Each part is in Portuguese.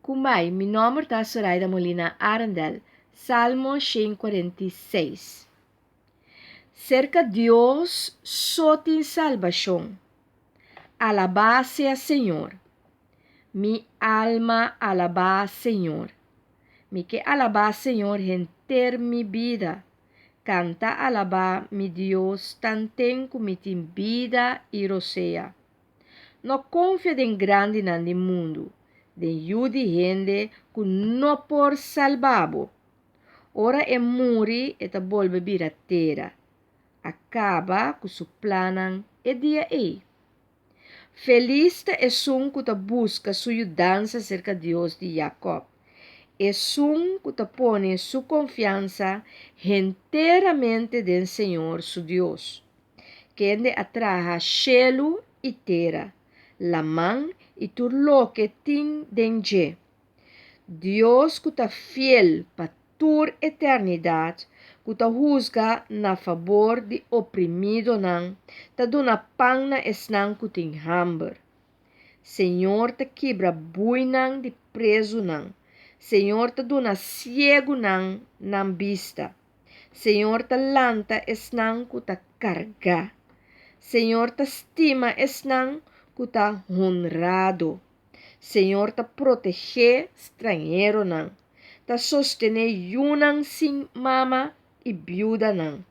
Kumai, mi nome é Soraida Molina Arandel, Salmo 146. Cerca Deus só tem salvação. Alabá sea Senhor. Mi alma alabá Senhor. Mi que alabá Senhor enter mi vida. Canta alabá mi Deus, tantem como mi tem vida e rosea. Não confia em grande nande mundo, de yudi gente que não por salvabo. Ora é muri e ta volve vir a terra. Acaba com su planan e dia e. Feliz é um que ta busca sua ajudança cerca de Deus de Jacob. É um que ta pone sua confiança inteiramente no Senhor, su Deus. Que ende atraja cielo e terra, la mão e tudo lo que tem dentro. Deus que está fiel para toda eternidade, que está juzga na favor de oprimido não, está dando pão na esnang que tem hambre. Senhor te quebra boi não de preso não. Senhor te dona cego não vista. Senhor te lanta esnang que ta carga. Senhor te estima esnang que ta honrado. Senhor te protege estrangeiro não. Te sostene yunang sin mama e viuda não.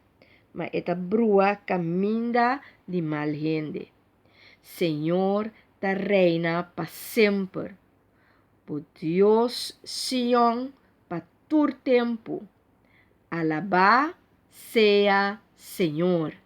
Mas eta brua caminda de mal gente. Senhor te reina para sempre. Por Deus, Sion, para todo tempo. Alabá sea Senhor.